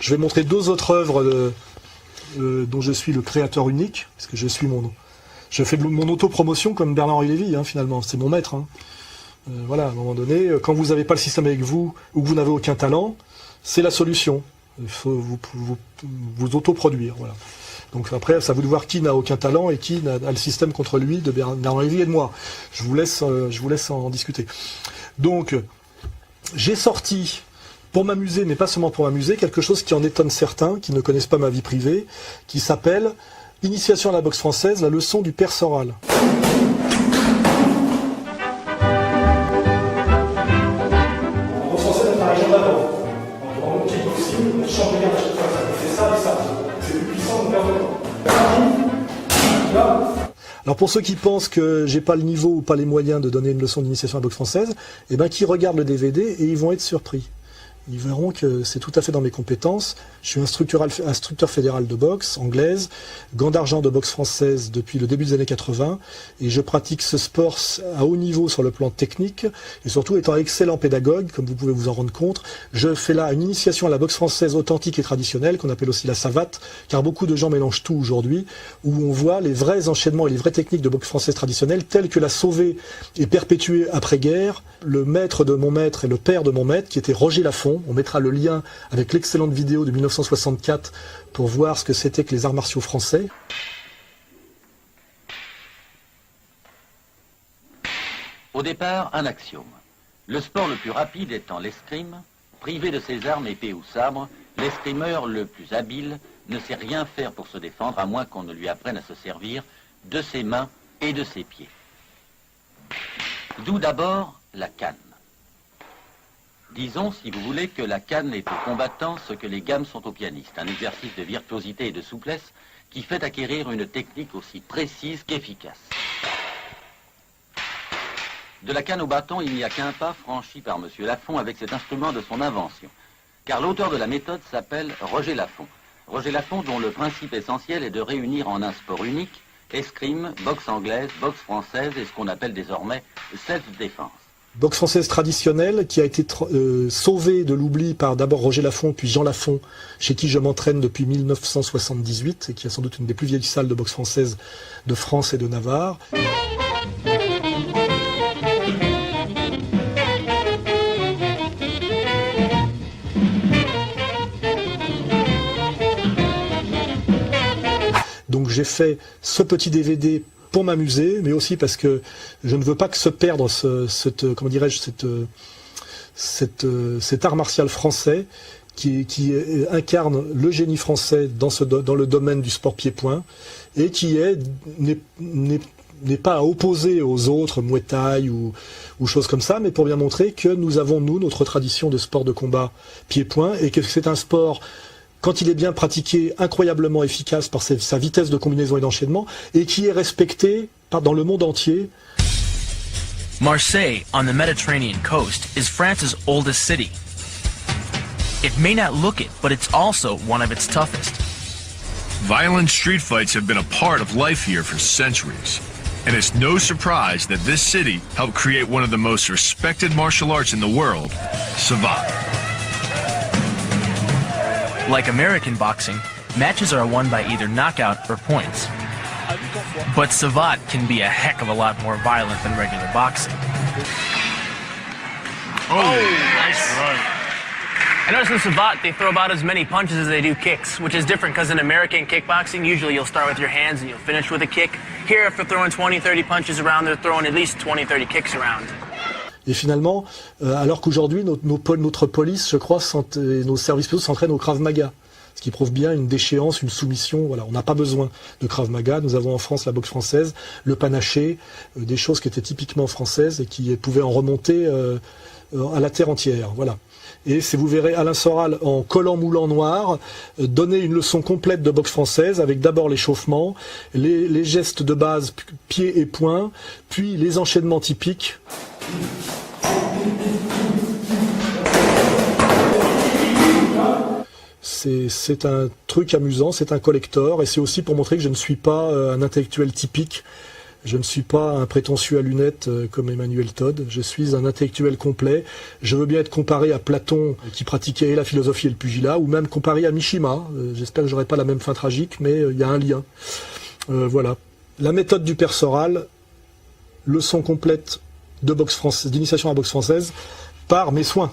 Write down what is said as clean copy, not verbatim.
Je vais montrer deux autres œuvres dont je suis le créateur unique, parce que je fais mon auto-promotion comme Bernard-Henri Lévy, finalement, c'est mon maître. Voilà, à un moment donné, quand vous n'avez pas le système avec vous, ou que vous n'avez aucun talent, c'est la solution. Il faut vous autoproduire, voilà. Donc après, ça vous de voir qui n'a aucun talent et qui a le système contre lui de Bernard-Henri Lévy et de moi. Je vous laisse en discuter. Donc, j'ai sorti, pour m'amuser, mais pas seulement pour m'amuser, quelque chose qui en étonne certains, qui ne connaissent pas ma vie privée, qui s'appelle « Initiation à la boxe française, la leçon du père Soral ». Alors pour ceux qui pensent que j'ai pas le niveau ou pas les moyens de donner une leçon d'initiation à la boxe française, eh ben qui regardent le DVD et ils vont être surpris. Ils verront que c'est tout à fait dans mes compétences. Je suis instructeur fédéral de boxe anglaise, gant d'argent de boxe française depuis le début des années 80, et je pratique ce sport à haut niveau sur le plan technique, et surtout étant excellent pédagogue, comme vous pouvez vous en rendre compte, je fais là une initiation à la boxe française authentique et traditionnelle, qu'on appelle aussi la savate, car beaucoup de gens mélangent tout aujourd'hui, où on voit les vrais enchaînements et les vraies techniques de boxe française traditionnelle, telles que la sauvée et perpétuée après-guerre, le maître de mon maître et le père de mon maître, qui était Roger Lafont. On mettra le lien avec l'excellente vidéo de 1964 pour voir ce que c'était que les arts martiaux français. Au départ, un axiome. Le sport le plus rapide étant l'escrime, privé de ses armes, épée ou sabre, l'escrimeur le plus habile ne sait rien faire pour se défendre à moins qu'on ne lui apprenne à se servir de ses mains et de ses pieds. D'où d'abord la canne. Disons, si vous voulez, que la canne est au combattant ce que les gammes sont aux pianistes, un exercice de virtuosité et de souplesse qui fait acquérir une technique aussi précise qu'efficace. De la canne au bâton, il n'y a qu'un pas franchi par M. Lafont avec cet instrument de son invention, car l'auteur de la méthode s'appelle Roger Lafont. Roger Lafont, dont le principe essentiel est de réunir en un sport unique escrime, boxe anglaise, boxe française et ce qu'on appelle désormais self-défense. Boxe française traditionnelle qui a été sauvée de l'oubli par d'abord Roger Lafont puis Jean Lafont, chez qui je m'entraîne depuis 1978 et qui est sans doute une des plus vieilles salles de boxe française de France et de Navarre. Donc j'ai fait ce petit DVD pour m'amuser, mais aussi parce que je ne veux pas que se perdre cet art martial français qui incarne le génie français dans le domaine du sport pied-point et qui n'est pas à opposer aux autres, Muay Thai ou choses comme ça, mais pour bien montrer que nous avons, notre tradition de sport de combat pied-point et que c'est un sport, quand il est bien pratiqué, incroyablement efficace par sa vitesse de combinaison et d'enchaînement, et qui est respecté dans le monde entier. Marseille, on the Mediterranean coast, is France's oldest city. It may not look it, but it's also one of its toughest. Violent street fights have been a part of life here for centuries. And it's no surprise that this city helped create one of the most respected martial arts in the world, Savate. Like American boxing, matches are won by either knockout or points. But Savate can be a heck of a lot more violent than regular boxing. Oh, nice right. I notice in Savate, they throw about as many punches as they do kicks, which is different because in American kickboxing, usually you'll start with your hands and you'll finish with a kick. Here, if they're throwing 20, 30 punches around, they're throwing at least 20, 30 kicks around. Et finalement, alors qu'aujourd'hui, notre police, je crois, et nos services spéciaux s'entraînent au Krav Maga. Ce qui prouve bien une déchéance, une soumission. Voilà, on n'a pas besoin de Krav Maga. Nous avons en France la boxe française, le panaché, des choses qui étaient typiquement françaises et qui pouvaient en remonter à la terre entière. Voilà. Et si vous verrez Alain Soral en collant moulant noir donner une leçon complète de boxe française avec d'abord l'échauffement, les gestes de base pieds et poings, puis les enchaînements typiques. C'est un truc amusant, c'est un collector et c'est aussi pour montrer que je ne suis pas un intellectuel typique Je ne suis pas un prétentieux à lunettes comme Emmanuel Todd. Je suis un intellectuel complet. Je veux bien être comparé à Platon qui pratiquait la philosophie et le pugilat, ou même comparé à Mishima. J'espère que j'aurai pas la même fin tragique, mais il y a un lien. Voilà. La méthode du persoral, leçon complète de boxe française, d'initiation à la boxe française, par mes soins.